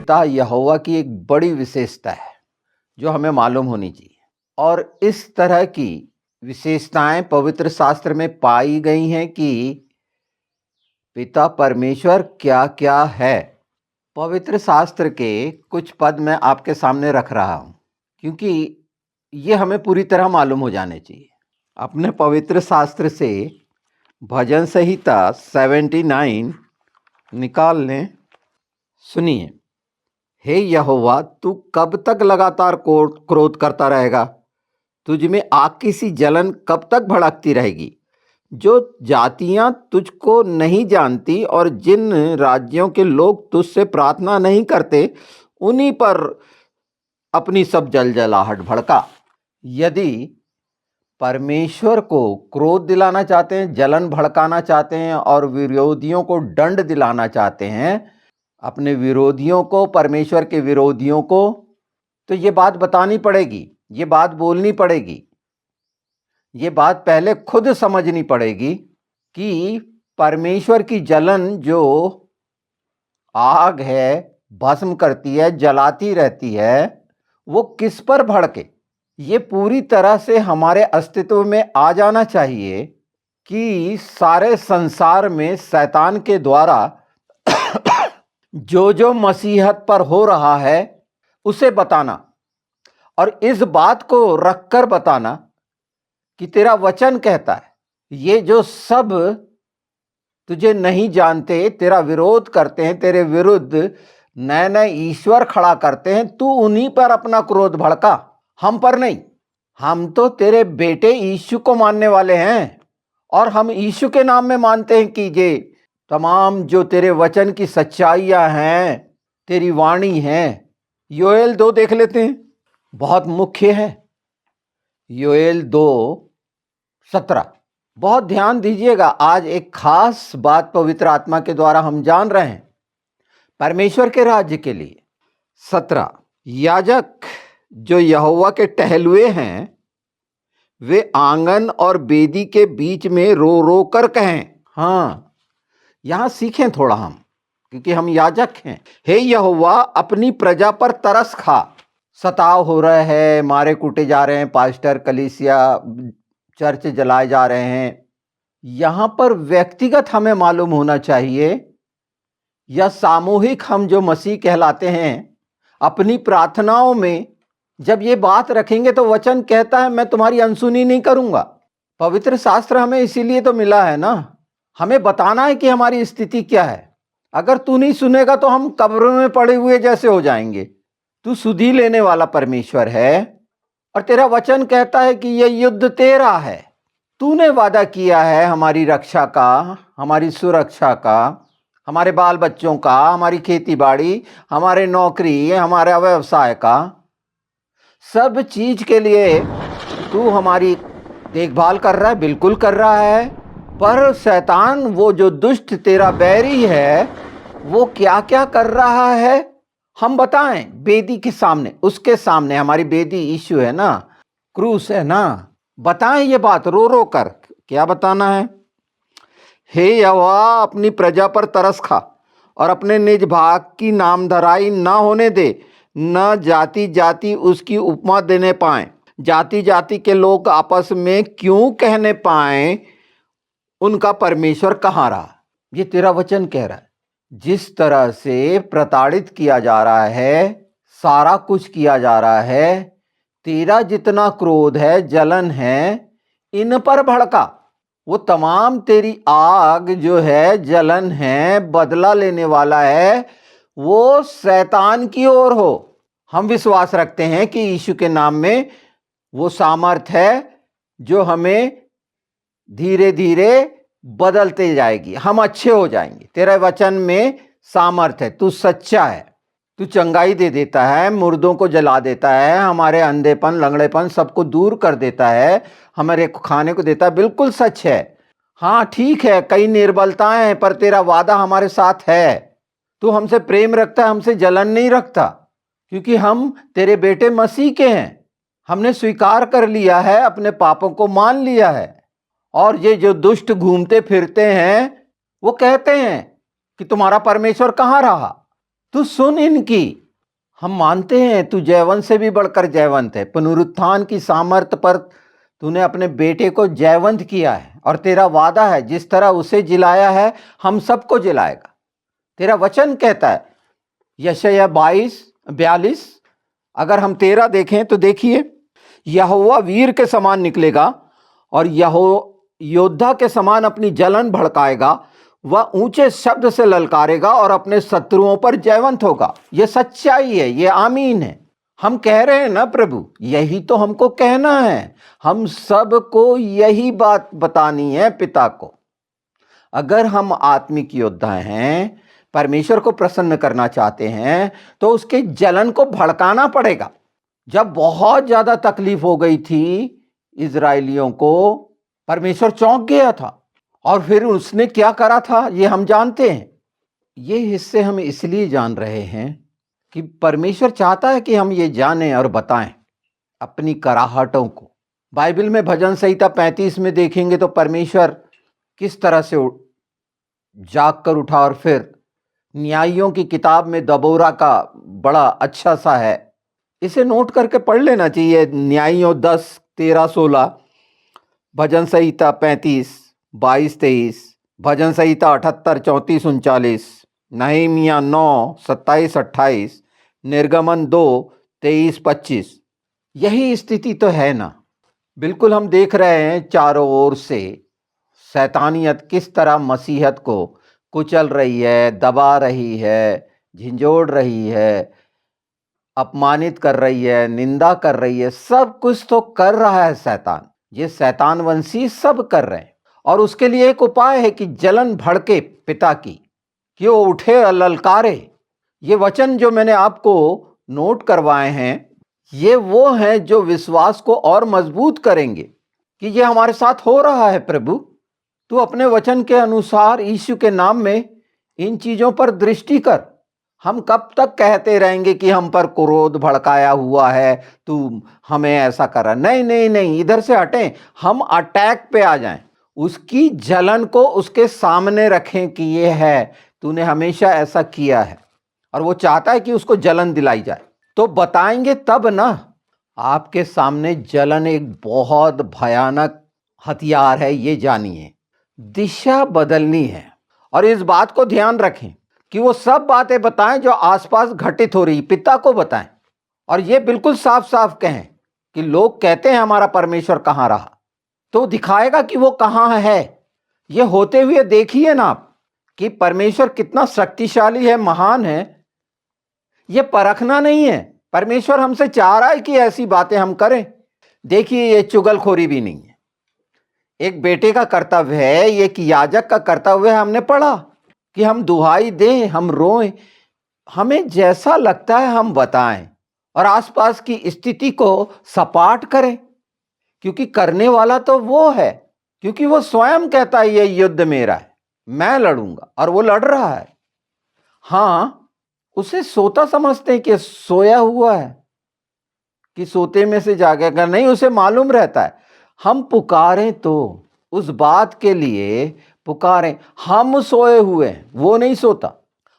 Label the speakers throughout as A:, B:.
A: पिता यहोवा की एक बड़ी विशेषता है जो हमें मालूम होनी चाहिए, और इस तरह की विशेषताएं पवित्र शास्त्र में पाई गई हैं कि पिता परमेश्वर क्या क्या है। पवित्र शास्त्र के कुछ पद मैं आपके सामने रख रहा हूं क्योंकि ये हमें पूरी तरह मालूम हो जाने चाहिए। अपने पवित्र शास्त्र से भजन संहिता 79 निकाल लें। सुनिए, हे यहोवा, तू कब तक लगातार क्रोध करता रहेगा? तुझ में आग की सी जलन कब तक भड़कती रहेगी? जो जातियां तुझको नहीं जानती और जिन राज्यों के लोग तुझसे प्रार्थना नहीं करते, उन्हीं पर अपनी सब जलजलाहट भड़का। यदि परमेश्वर को क्रोध दिलाना चाहते हैं, जलन भड़काना चाहते हैं और विरोधियों को दंड दिलाना चाहते हैं, अपने विरोधियों को, परमेश्वर के विरोधियों को, तो ये बात बतानी पड़ेगी, ये बात बोलनी पड़ेगी, ये बात पहले खुद समझनी पड़ेगी कि परमेश्वर की जलन जो आग है, भस्म करती है, जलाती रहती है, वो किस पर भड़के। ये पूरी तरह से हमारे अस्तित्व में आ जाना चाहिए कि सारे संसार में शैतान के द्वारा जो जो मसीहत पर हो रहा है उसे बताना, और इस बात को रखकर बताना कि तेरा वचन कहता है ये जो सब तुझे नहीं जानते, तेरा विरोध करते हैं, तेरे विरुद्ध नए नए ईश्वर खड़ा करते हैं, तू उन्हीं पर अपना क्रोध भड़का, हम पर नहीं। हम तो तेरे बेटे यीशु को मानने वाले हैं और हम यीशु के नाम में मानते हैं कि ये तमाम जो तेरे वचन की सच्चाइयां हैं, तेरी वाणी है। योएल 2 देख लेते हैं, बहुत मुख्य है। योएल 2:17, बहुत ध्यान दीजिएगा। आज एक खास बात पवित्र आत्मा के द्वारा हम जान रहे हैं परमेश्वर के राज्य के लिए। 17, याजक जो यहोवा के टहलुए हैं वे आंगन और बेदी के बीच में रो रो कर कहें। हाँ, यहां सीखें थोड़ा हम, क्योंकि हम याजक हैं। हे यहोवा, अपनी प्रजा पर तरस खा। सताव हो रहा है, मारे कूटे जा रहे हैं, पास्टर, कलीसिया, चर्च जलाए जा रहे हैं। यहां पर व्यक्तिगत हमें मालूम होना चाहिए या सामूहिक हम जो मसीह कहलाते हैं अपनी प्रार्थनाओं में जब ये बात रखेंगे तो वचन कहता है मैं तुम्हारी अनसुनी नहीं करूंगा। पवित्र शास्त्र हमें इसीलिए तो मिला है ना, हमें बताना है कि हमारी स्थिति क्या है। अगर तू नहीं सुनेगा तो हम कब्र में पड़े हुए जैसे हो जाएंगे। तू सुधि लेने वाला परमेश्वर है और तेरा वचन कहता है कि यह युद्ध तेरा है। तूने वादा किया है हमारी रक्षा का, हमारी सुरक्षा का, हमारे बाल बच्चों का, हमारी खेती बाड़ी, हमारे नौकरी, हमारे व्यवसाय का, सब चीज के लिए तू हमारी देखभाल कर रहा है, बिल्कुल कर रहा है। पर शैतान, वो जो दुष्ट तेरा बैरी है, वो क्या क्या कर रहा है हम बताएं बेदी के सामने, उसके सामने। हमारी बेदी यीशु है ना, क्रूस है ना। बताएं ये बात रो रो कर। क्या बताना है? हे यहोवा, अपनी प्रजा पर तरस खा और अपने निज भाग की नामधराई न होने दे। न जाति जाति उसकी उपमा देने पाए, जाति जाति के लोग आपस में क्यों कहने पाए उनका परमेश्वर कहाँ रहा। ये तेरा वचन कह रहा है। जिस तरह से प्रताड़ित किया जा रहा है, सारा कुछ किया जा रहा है, तेरा जितना क्रोध है, जलन है, इन पर भड़का। वो तमाम तेरी आग जो है, जलन है, बदला लेने वाला है, वो शैतान की ओर हो। हम विश्वास रखते हैं कि यीशु के नाम में वो सामर्थ है जो हमें धीरे धीरे बदलते जाएगी, हम अच्छे हो जाएंगे। तेरे वचन में सामर्थ है, तू सच्चा है, तू चंगाई दे देता है, मुर्दों को जला देता है, हमारे अंधेपन, लंगड़ेपन सबको दूर कर देता है, हमारे खाने को देता है। बिल्कुल सच है। हाँ ठीक है, कई निर्बलताएं हैं, पर तेरा वादा हमारे साथ है। तू हमसे प्रेम रखता है, हमसे जलन नहीं रखता, क्योंकि हम तेरे बेटे मसीह के हैं। हमने स्वीकार कर लिया है, अपने पापों को मान लिया है। और ये जो दुष्ट घूमते फिरते हैं वो कहते हैं कि तुम्हारा परमेश्वर कहाँ रहा, तू सुन इनकी। हम मानते हैं तू जयवंत से भी बढ़कर जयवंत है। पुनरुत्थान की सामर्थ पर तूने अपने बेटे को जयवंत किया है और तेरा वादा है जिस तरह उसे जिलाया है हम सबको जिलाएगा। तेरा वचन कहता है यशायाह 22:42, अगर हम 13 देखें तो देखिए, यहोवा वीर के समान निकलेगा और योद्धा के समान अपनी जलन भड़काएगा। वह ऊंचे शब्द से ललकारेगा और अपने शत्रुओं पर जयवंत होगा। यह सच्चाई है, यह आमीन है। हम कह रहे हैं ना प्रभु, यही तो हमको कहना है। हम सबको यही बात बतानी है पिता को। अगर हम आत्मिक योद्धा हैं, परमेश्वर को प्रसन्न करना चाहते हैं, तो उसके जलन को भड़काना पड़ेगा। जब बहुत ज्यादा तकलीफ हो गई थी इजरायलियों को, परमेश्वर चौंक गया था और फिर उसने क्या करा था ये हम जानते हैं। ये हिस्से हम इसलिए जान रहे हैं कि परमेश्वर चाहता है कि हम ये जानें और बताएं अपनी कराहटों को। बाइबल में भजन संहिता 35 में देखेंगे तो परमेश्वर किस तरह से जाग कर उठा, और फिर न्यायियों की किताब में दबोरा का बड़ा अच्छा सा है, इसे नोट करके पढ़ लेना चाहिए। न्यायियों 10, 13, 16, भजन संहिता 35, 22, 23, भजन संहिता 78, 34, 39, नहमीया 9, 27, 28, निर्गमन 2, 23, 25। यही स्थिति तो है ना। बिल्कुल हम देख रहे हैं चारों ओर से शैतानियत किस तरह मसीहत को कुचल रही है, दबा रही है, झिंझोड़ रही है, अपमानित कर रही है, निंदा कर रही है। सब कुछ तो कर रहा है शैतान। ये शैतान वंशी सब कर रहे हैं और उसके लिए एक उपाय है कि जलन भड़के पिता की, कि वो उठे और ललकारे। ये वचन जो मैंने आपको नोट करवाए हैं, ये वो हैं जो विश्वास को और मजबूत करेंगे कि ये हमारे साथ हो रहा है। प्रभु, तू अपने वचन के अनुसार यीशु के नाम में इन चीजों पर दृष्टि कर। हम कब तक कहते रहेंगे कि हम पर क्रोध भड़काया हुआ है, तू हमें ऐसा कर रहा? नहीं नहीं नहीं, इधर से हटें, हम अटैक पे आ जाएं, उसकी जलन को उसके सामने रखें कि ये है, तूने हमेशा ऐसा किया है। और वो चाहता है कि उसको जलन दिलाई जाए, तो बताएंगे तब ना। आपके सामने जलन एक बहुत भयानक हथियार है, ये जानिए। दिशा बदलनी है और इस बात को ध्यान रखें कि वो सब बातें बताएं जो आसपास घटित हो रही, पिता को बताएं। और ये बिल्कुल साफ साफ कहें कि लोग कहते हैं हमारा परमेश्वर कहाँ रहा, तो दिखाएगा कि वो कहाँ है। ये होते हुए देखिए ना आप कि परमेश्वर कितना शक्तिशाली है, महान है। ये परखना नहीं है, परमेश्वर हमसे चाह रहा है कि ऐसी बातें हम करें। देखिए, ये चुगलखोरी भी नहीं है, एक बेटे का कर्तव्य है, एक याजक का कर्तव्य है। हमने पढ़ा कि हम दुहाई दें, हम रोएं, हमें जैसा लगता है हम बताएं और आसपास की स्थिति को सपाट करें, क्योंकि करने वाला तो वो है, क्योंकि वो स्वयं कहता है ये युद्ध मेरा है, मैं लड़ूंगा, और वो लड़ रहा है। हाँ, उसे सोता समझते हैं कि सोया हुआ है, कि सोते में से जागेगा नहीं, उसे मालूम रहता है। हम पुकारें तो उस बात के लिए पुकारें, हम सोए हुए हैं, वो नहीं सोता।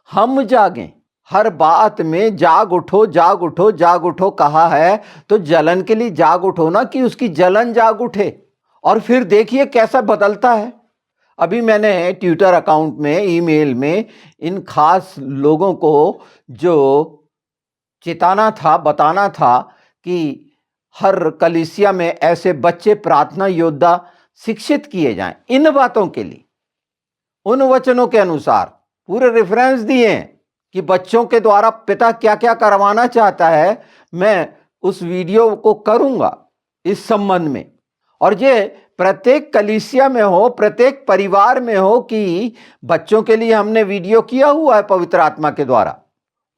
A: हम जागें, हर बात में जाग उठो, जाग उठो, जाग उठो कहा है, तो जलन के लिए जाग उठो ना, कि उसकी जलन जाग उठे। और फिर देखिए कैसा बदलता है। अभी मैंने ट्विटर अकाउंट में, ईमेल में इन खास लोगों को जो चेताना था, बताना था कि हर कलीसिया में ऐसे बच्चे प्रार्थना योद्धा शिक्षित किए जाएं इन बातों के लिए। उन वचनों के अनुसार पूरे रेफरेंस दिए हैं कि बच्चों के द्वारा पिता क्या क्या करवाना चाहता है। मैं उस वीडियो को करूंगा इस संबंध में, और ये प्रत्येक कलीसिया में हो, प्रत्येक परिवार में हो, कि बच्चों के लिए हमने वीडियो किया हुआ है पवित्र आत्मा के द्वारा।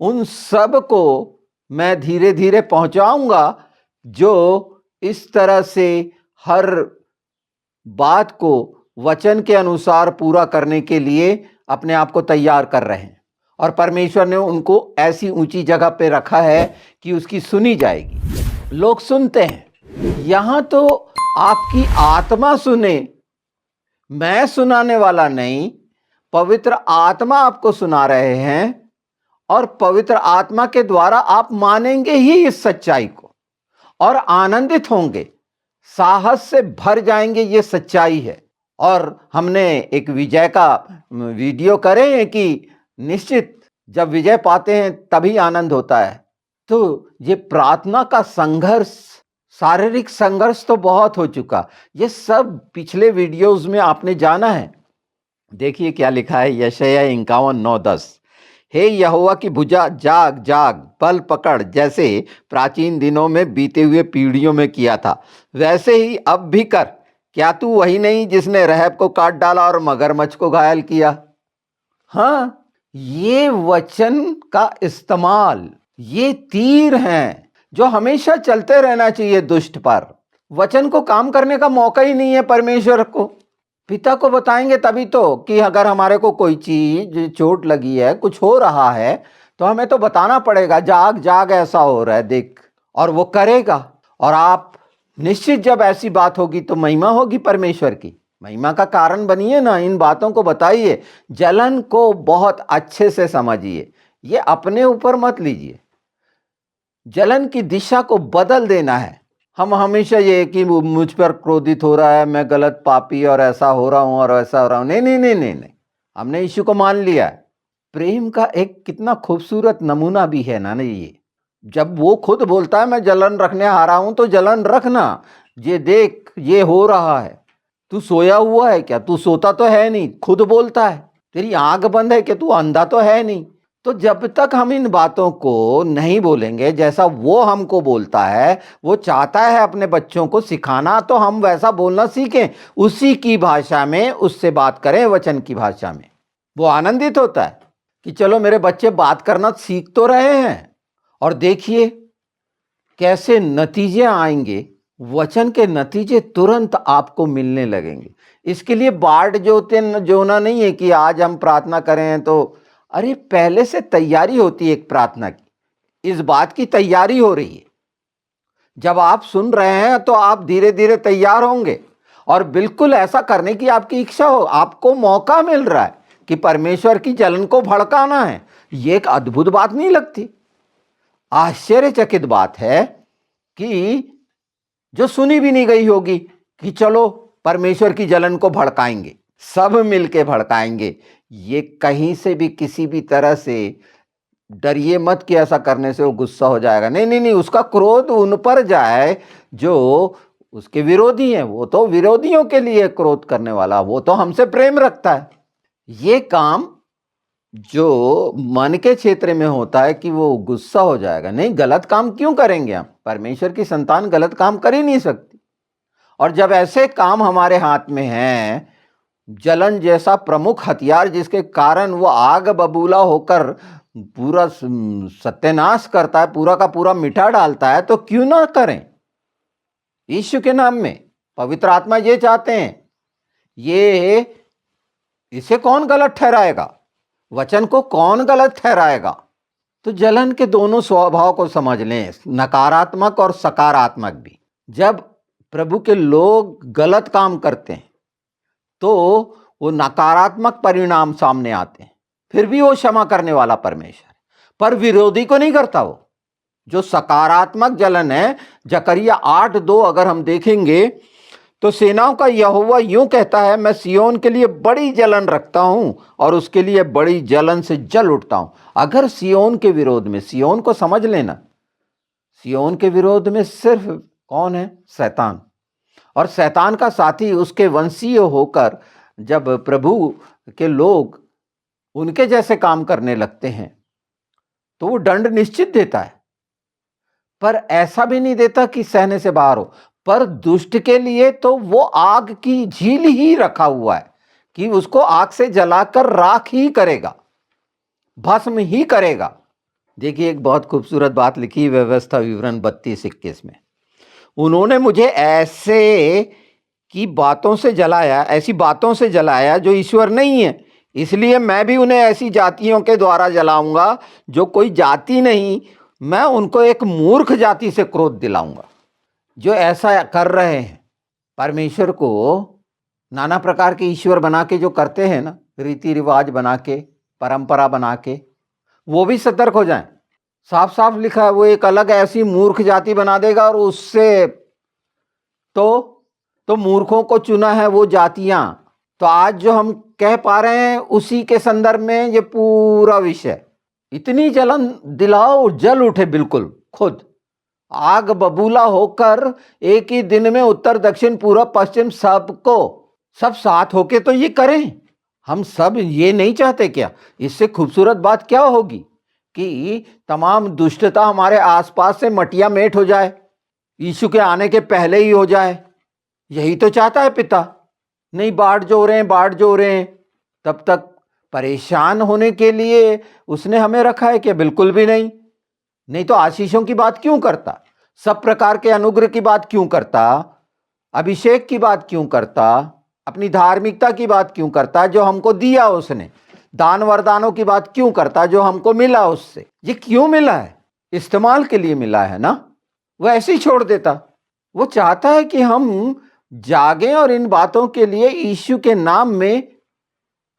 A: उन सब को मैं धीरे धीरे पहुंचाऊंगा जो इस तरह से हर बात को वचन के अनुसार पूरा करने के लिए अपने आप को तैयार कर रहे हैं। और परमेश्वर ने उनको ऐसी ऊंची जगह पे रखा है कि उसकी सुनी जाएगी। लोग सुनते हैं, यहां तो आपकी आत्मा सुने, मैं सुनाने वाला नहीं, पवित्र आत्मा आपको सुना रहे हैं। और पवित्र आत्मा के द्वारा आप मानेंगे ही इस सच्चाई को और आनंदित होंगे, साहस से भर जाएंगे। ये सच्चाई है। और हमने एक विजय का वीडियो करे हैं कि निश्चित जब विजय पाते हैं तभी आनंद होता है। तो ये प्रार्थना का संघर्ष, शारीरिक संघर्ष तो बहुत हो चुका, ये सब पिछले वीडियोस में आपने जाना है। देखिए क्या लिखा है यशायाह 51:9-10। हे यहोवा की भुजा, जाग जाग, बल पकड़, जैसे प्राचीन दिनों में बीते हुए पीढ़ियों में किया था वैसे ही अब भी कर। क्या तू वही नहीं जिसने रहब को काट डाला और मगरमच्छ को घायल किया? हाँ, ये वचन का इस्तेमाल, ये तीर हैं जो हमेशा चलते रहना चाहिए दुष्ट पर। वचन को काम करने का मौका ही नहीं है परमेश्वर को। पिता को बताएंगे तभी तो कि अगर हमारे को कोई चीज चोट लगी है, कुछ हो रहा है, तो हमें तो बताना पड़ेगा, जाग जाग ऐसा हो रहा है देख, और वो करेगा। और आप निश्चित जब ऐसी बात होगी तो महिमा होगी परमेश्वर की, महिमा का कारण बनिए ना, इन बातों को बताइए। जलन को बहुत अच्छे से समझिए, ये अपने ऊपर मत लीजिए। जलन की दिशा को बदल देना है। हम हमेशा ये कि मुझ पर क्रोधित हो रहा है, मैं गलत पापी और ऐसा हो रहा हूं और ऐसा हो रहा हूं, नहीं नहीं नहीं नहीं नहीं, हमने यीशु को मान लिया है। प्रेम का एक कितना खूबसूरत नमूना भी है ना ये, जब वो खुद बोलता है मैं जलन रखने आ रहा हूं, तो जलन रखना, ये देख ये हो रहा है, तू सोया हुआ है क्या? तू सोता तो है नहीं, खुद बोलता है। तेरी आंख बंद है क्या? तू अंधा तो है नहीं। तो जब तक हम इन बातों को नहीं बोलेंगे जैसा वो हमको बोलता है, वो चाहता है अपने बच्चों को सिखाना, तो हम वैसा बोलना सीखें, उसी की भाषा में उससे बात करें, वचन की भाषा में। वो आनंदित होता है कि चलो मेरे बच्चे बात करना सीख तो रहे हैं। और देखिए कैसे नतीजे आएंगे, वचन के नतीजे तुरंत आपको मिलने लगेंगे। इसके लिए बाट जोना नहीं है कि आज हम प्रार्थना करें तो, अरे पहले से तैयारी होती है एक प्रार्थना की, इस बात की तैयारी हो रही है। जब आप सुन रहे हैं तो आप धीरे धीरे तैयार होंगे और बिल्कुल ऐसा करने की आपकी इच्छा हो, आपको मौका मिल रहा है कि परमेश्वर की जलन को भड़काना है। ये एक अद्भुत बात नहीं लगती? आश्चर्यचकित बात है कि जो सुनी भी नहीं गई होगी कि चलो परमेश्वर की जलन को भड़काएंगे, सब मिलके भड़काएंगे। ये कहीं से भी किसी भी तरह से डरिए मत कि ऐसा करने से वो गुस्सा हो जाएगा, नहीं नहीं नहीं, उसका क्रोध उन पर जाए जो उसके विरोधी हैं। वो तो विरोधियों के लिए क्रोध करने वाला, वो तो हमसे प्रेम रखता है। ये काम जो मन के क्षेत्र में होता है कि वो गुस्सा हो जाएगा, नहीं, गलत काम क्यों करेंगे हम? परमेश्वर की संतान गलत काम कर ही नहीं सकती। और जब ऐसे काम हमारे हाथ में हैं, जलन जैसा प्रमुख हथियार जिसके कारण वो आग बबूला होकर पूरा सत्यानाश करता है, पूरा का पूरा मिटा डालता है, तो क्यों ना करें यीशु के नाम में? पवित्र आत्मा ये चाहते हैं, ये इसे कौन गलत ठहराएगा? वचन को कौन गलत ठहराएगा? तो जलन के दोनों स्वभाव को समझ लें, नकारात्मक और सकारात्मक भी। जब प्रभु के लोग गलत काम करते हैं तो वो नकारात्मक परिणाम सामने आते हैं, फिर भी वो क्षमा करने वाला परमेश्वर, पर विरोधी को नहीं करता। वो जो सकारात्मक जलन है, जकरिया 8:2 अगर हम देखेंगे तो सेनाओं का यहोवा यूं कहता है, मैं सियोन के लिए बड़ी जलन रखता हूं और उसके लिए बड़ी जलन से जल उठता हूं। अगर सियोन के विरोध में, सियोन को समझ लेना, सियोन के विरोध में सिर्फ कौन है? शैतान। और शैतान का साथी उसके वंशीय होकर जब प्रभु के लोग उनके जैसे काम करने लगते हैं तो वो दंड निश्चित देता है, पर ऐसा भी नहीं देता कि सहने से बाहर हो। पर दुष्ट के लिए तो वो आग की झील ही रखा हुआ है कि उसको आग से जलाकर राख ही करेगा, भस्म ही करेगा। देखिए एक बहुत खूबसूरत बात लिखी व्यवस्था विवरण 32:21 में, उन्होंने मुझे ऐसे की बातों से जलाया, ऐसी बातों से जलाया जो ईश्वर नहीं है, इसलिए मैं भी उन्हें ऐसी जातियों के द्वारा जलाऊंगा जो कोई जाति नहीं, मैं उनको एक मूर्ख जाति से क्रोध दिलाऊंगा। जो ऐसा कर रहे हैं, परमेश्वर को नाना प्रकार के ईश्वर बना के जो करते हैं ना, रीति रिवाज बना के, परंपरा बना के, वो भी सतर्क हो जाएं। साफ साफ लिखा है, वो एक अलग ऐसी मूर्ख जाति बना देगा, और उससे तो मूर्खों को चुना है वो जातियां। तो आज जो हम कह पा रहे हैं उसी के संदर्भ में ये पूरा विषय। इतनी जलन दिलाओ, जल उठे बिल्कुल खुद, आग बबूला होकर एक ही दिन में उत्तर दक्षिण पूर्व पश्चिम सबको, सब साथ होके तो ये करें। हम सब ये नहीं चाहते क्या? इससे खूबसूरत बात क्या होगी कि तमाम दुष्टता हमारे आसपास से मटिया मेट हो जाए, यीशु के आने के पहले ही हो जाए। यही तो चाहता है पिता। नहीं बाढ़ जो रहे हैं, बाढ़ जो रहे हैं, तब तक परेशान होने के लिए उसने हमें रखा है कि बिल्कुल भी नहीं। नहीं तो आशीषों की बात क्यों करता, सब प्रकार के अनुग्रह की बात क्यों करता, अभिषेक की बात क्यों करता, अपनी धार्मिकता की बात क्यों करता जो हमको दिया उसने, दान वरदानों की बात क्यों करता जो हमको मिला उससे। ये क्यों मिला है? इस्तेमाल के लिए मिला है ना, वो ऐसे ही छोड़ देता। वो चाहता है कि हम जागें और इन बातों के लिए यीशु के नाम में,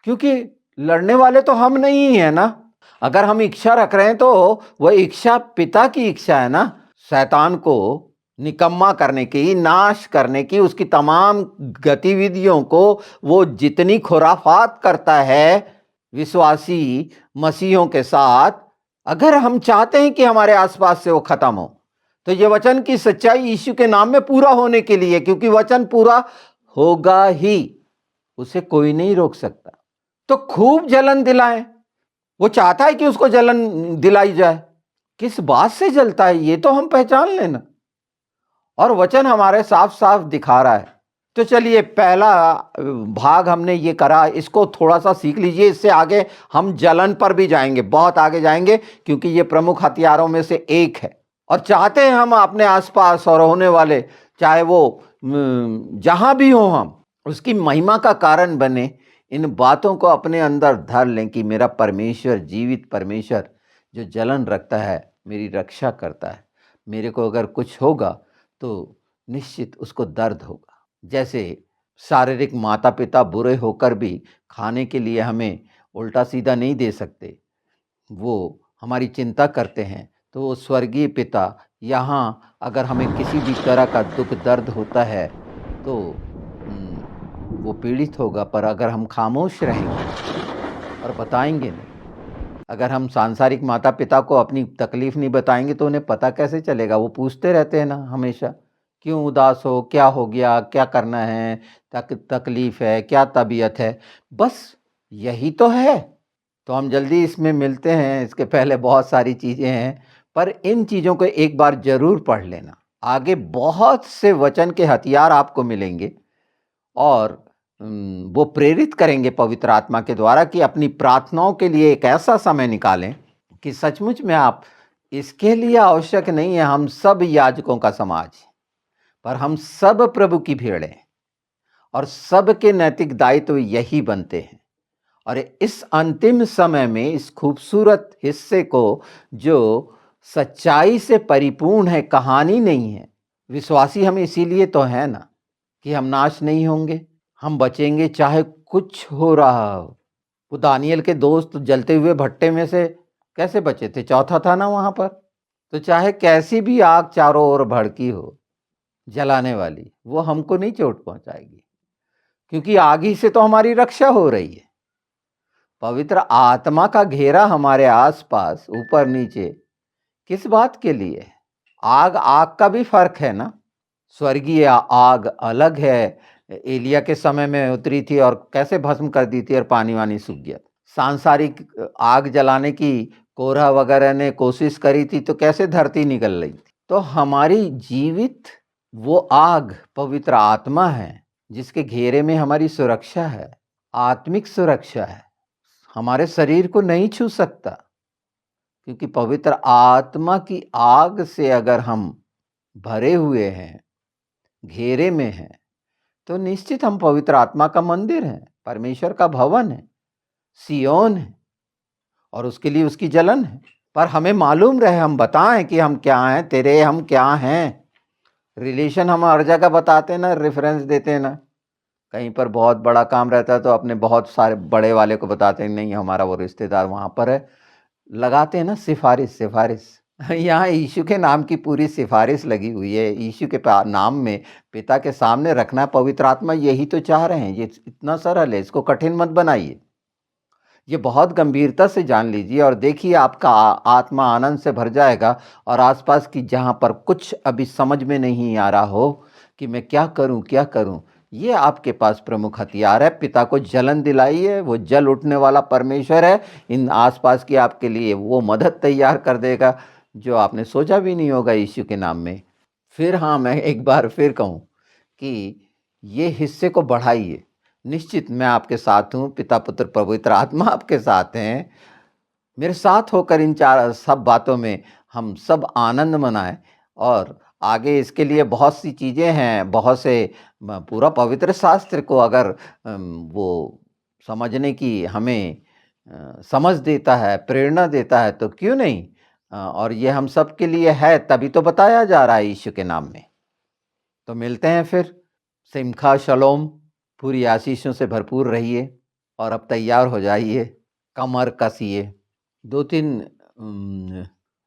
A: क्योंकि लड़ने वाले तो हम नहीं है ना। अगर हम इच्छा रख रहे हैं तो वह इच्छा पिता की इच्छा है ना, शैतान को निकम्मा करने की, नाश करने की, उसकी तमाम गतिविधियों को वो जितनी खुराफात करता है विश्वासी मसीहों के साथ, अगर हम चाहते हैं कि हमारे आसपास से वो खत्म हो, तो ये वचन की सच्चाई यीशु के नाम में पूरा होने के लिए, क्योंकि वचन पूरा होगा ही, उसे कोई नहीं रोक सकता। तो खूब जलन दिलाएं। वो चाहता है कि उसको जलन दिलाई जाए। किस बात से जलता है ये तो हम पहचान लेना, और वचन हमारे साफ साफ दिखा रहा है। तो चलिए पहला भाग हमने ये करा, इसको थोड़ा सा सीख लीजिए। इससे आगे हम जलन पर भी जाएंगे, बहुत आगे जाएंगे, क्योंकि ये प्रमुख हथियारों में से एक है। और चाहते हैं हम अपने आसपास और होने वाले, चाहे वो जहां भी हो, हम उसकी महिमा का कारण बने। इन बातों को अपने अंदर धर लें कि मेरा परमेश्वर, जीवित परमेश्वर जो जलन रखता है, मेरी रक्षा करता है। मेरे को अगर कुछ होगा तो निश्चित उसको दर्द होगा। जैसे शारीरिक माता पिता बुरे होकर भी खाने के लिए हमें उल्टा सीधा नहीं दे सकते, वो हमारी चिंता करते हैं। तो वो स्वर्गीय पिता यहाँ अगर हमें किसी भी तरह का दुख दर्द होता है तो वो पीड़ित होगा, पर अगर हम खामोश रहेंगे और बताएंगे नहीं, अगर हम सांसारिक माता पिता को अपनी तकलीफ नहीं बताएंगे तो उन्हें पता कैसे चलेगा? वो पूछते रहते हैं ना हमेशा, क्यों उदास हो, क्या हो गया, क्या करना है, तकलीफ है, क्या तबीयत है, बस यही तो है। तो हम जल्दी इसमें मिलते हैं, इसके पहले बहुत सारी चीज़ें हैं, पर इन चीज़ों को एक बार जरूर पढ़ लेना। आगे बहुत से वचन के हथियार आपको मिलेंगे, और वो प्रेरित करेंगे पवित्र आत्मा के द्वारा कि अपनी प्रार्थनाओं के लिए एक ऐसा समय निकालें कि सचमुच में आप, इसके लिए आवश्यक नहीं है हम सब याजकों का समाज, पर हम सब प्रभु की भीड़ हैं, और सबके नैतिक दायित्व यही बनते हैं। और इस अंतिम समय में इस खूबसूरत हिस्से को जो सच्चाई से परिपूर्ण है, कहानी नहीं है, विश्वासी हम इसीलिए तो है ना कि हम नाश नहीं होंगे, हम बचेंगे चाहे कुछ हो रहा हो। वो दानियल के दोस्त जलते हुए भट्टे में से कैसे बचे थे? चौथा था ना वहां पर। तो चाहे कैसी भी आग चारों ओर भड़की हो जलाने वाली, वो हमको नहीं चोट पहुंचाएगी, क्योंकि आग ही से तो हमारी रक्षा हो रही है। पवित्र आत्मा का घेरा हमारे आसपास ऊपर नीचे किस बात के लिए है? आग आग का भी फर्क है ना। स्वर्गीय आग अलग है, एलिया के समय में उतरी थी और कैसे भस्म कर दी थी और पानी वानी सूख गया। सांसारिक आग जलाने की कोरह वगैरह ने कोशिश करी थी तो कैसे धरती निकल रही थी। तो हमारी जीवित वो आग पवित्र आत्मा है, जिसके घेरे में हमारी सुरक्षा है, आत्मिक सुरक्षा है। हमारे शरीर को नहीं छू सकता, क्योंकि पवित्र आत्मा की आग से अगर हम भरे हुए हैं, घेरे में हैं, तो निश्चित हम पवित्र आत्मा का मंदिर हैं, परमेश्वर का भवन है, सियोन है, और उसके लिए उसकी जलन है। पर हमें मालूम रहे, हम बताएं कि हम क्या हैं, तेरे हम क्या हैं। रिलेशन हम हर जगह बताते हैं ना, रेफरेंस देते हैं ना। कहीं पर बहुत बड़ा काम रहता है तो अपने बहुत सारे बड़े वाले को बताते हैं, नहीं हमारा वो रिश्तेदार वहाँ पर है, लगाते हैं ना सिफारिश सिफारिश। यहाँ यीशु के नाम की पूरी सिफारिश लगी हुई है। यीशु के नाम में पिता के सामने रखना, पवित्र आत्मा यही तो चाह रहे हैं। ये इतना सरल है, इसको कठिन मत बनाइए। ये बहुत गंभीरता से जान लीजिए और देखिए आपका आत्मा आनंद से भर जाएगा। और आसपास की जहाँ पर कुछ अभी समझ में नहीं आ रहा हो कि मैं क्या करूं क्या करूं, ये आपके पास प्रमुख हथियार है। पिता को जलन दिलाइए, वो जल उठने वाला परमेश्वर है। इन आसपास की आपके लिए वो मदद तैयार कर देगा जो आपने सोचा भी नहीं होगा यीशु के नाम में। फिर हाँ, मैं एक बार फिर कहूँ कि ये हिस्से को बढ़ाइए। निश्चित मैं आपके साथ हूँ, पिता पुत्र पवित्र आत्मा आपके साथ हैं। मेरे साथ होकर इन चार सब बातों में हम सब आनंद मनाएं। और आगे इसके लिए बहुत सी चीज़ें हैं, बहुत से पूरा पवित्र शास्त्र को अगर वो समझने की हमें समझ देता है, प्रेरणा देता है, तो क्यों नहीं। और ये हम सब के लिए है, तभी तो बताया जा रहा है यीशु के नाम में। तो मिलते हैं फिर। सिमखा शलोम, पूरी आशीषों से भरपूर रहिए और अब तैयार हो जाइए, कमर कसिए। 2-3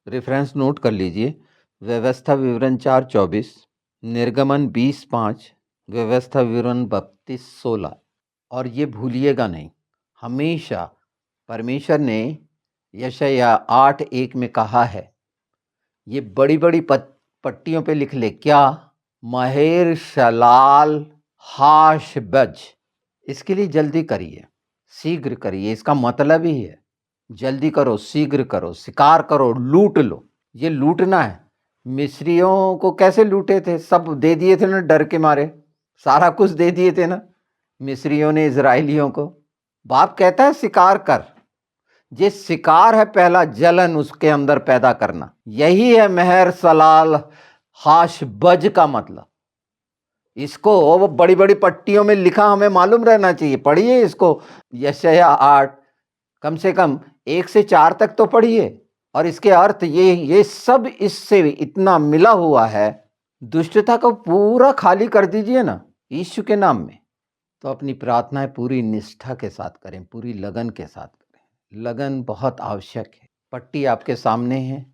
A: रेफरेंस नोट कर लीजिए। व्यवस्था विवरण 4:24, निर्गमन 20:5, व्यवस्था विवरण 32:16। और ये भूलिएगा नहीं, हमेशा परमेश्वर ने यशायाह 8:1 में कहा है, ये बड़ी बड़ी पट्टियों पे लिख ले, क्या? महेर शलाल हाश बज। इसके लिए जल्दी करिए, शीघ्र करिए। इसका मतलब ही है जल्दी करो, शीघ्र करो, शिकार करो, लूट लो। ये लूटना है। मिस्रियों को कैसे लूटे थे? सब दे दिए थे ना, डर के मारे सारा कुछ दे दिए थे ना मिस्रियों ने इजराइलियों को। बाप कहता है शिकार कर। ये शिकार है, पहला जलन उसके अंदर पैदा करना। यही है मेहर सलाल हाश बज का मतलब। इसको वो बड़ी बड़ी पट्टियों में लिखा हमें मालूम रहना चाहिए। पढ़िए इसको, यशायाह 8 कम से कम 1 से 4 तक तो पढ़िए। और इसके अर्थ ये सब इससे इतना मिला हुआ है। दुष्टता को पूरा खाली कर दीजिए ना यीशु के नाम में। तो अपनी प्रार्थनाएं पूरी निष्ठा के साथ करें, पूरी लगन के साथ करें। लगन बहुत आवश्यक है। पट्टी आपके सामने है,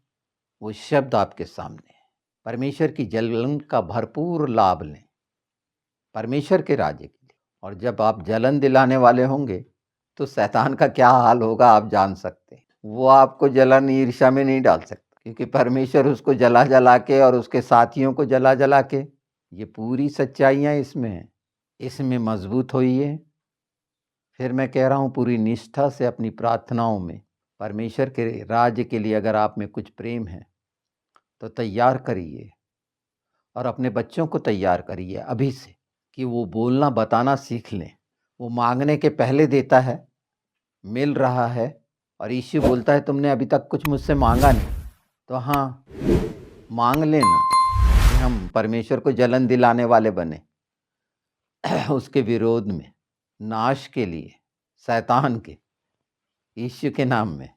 A: वो शब्द आपके सामने है। परमेश्वर की जलन का भरपूर लाभ लें परमेश्वर के राज्य के लिए। और जब आप जलन दिलाने वाले होंगे तो शैतान का क्या हाल होगा आप जान सकते हैं। वो आपको जलन ईर्ष्या में नहीं डाल सकता, क्योंकि परमेश्वर उसको जला जला के और उसके साथियों को जला जला के, ये पूरी सच्चाइयाँ इसमें हैं। इसमें मजबूत होइए। फिर मैं कह रहा हूँ, पूरी निष्ठा से अपनी प्रार्थनाओं में परमेश्वर के राज्य के लिए अगर आप में कुछ प्रेम है तो तैयार करिए। और अपने बच्चों को तैयार करिए अभी से कि वो बोलना बताना सीख लें। वो मांगने के पहले देता है, मिल रहा है। और यीशु बोलता है तुमने अभी तक कुछ मुझसे मांगा नहीं, तो हाँ मांग लेना कि हम परमेश्वर को जलन दिलाने वाले बने उसके विरोध में, नाश के लिए, शैतान के, यीशु के नाम में।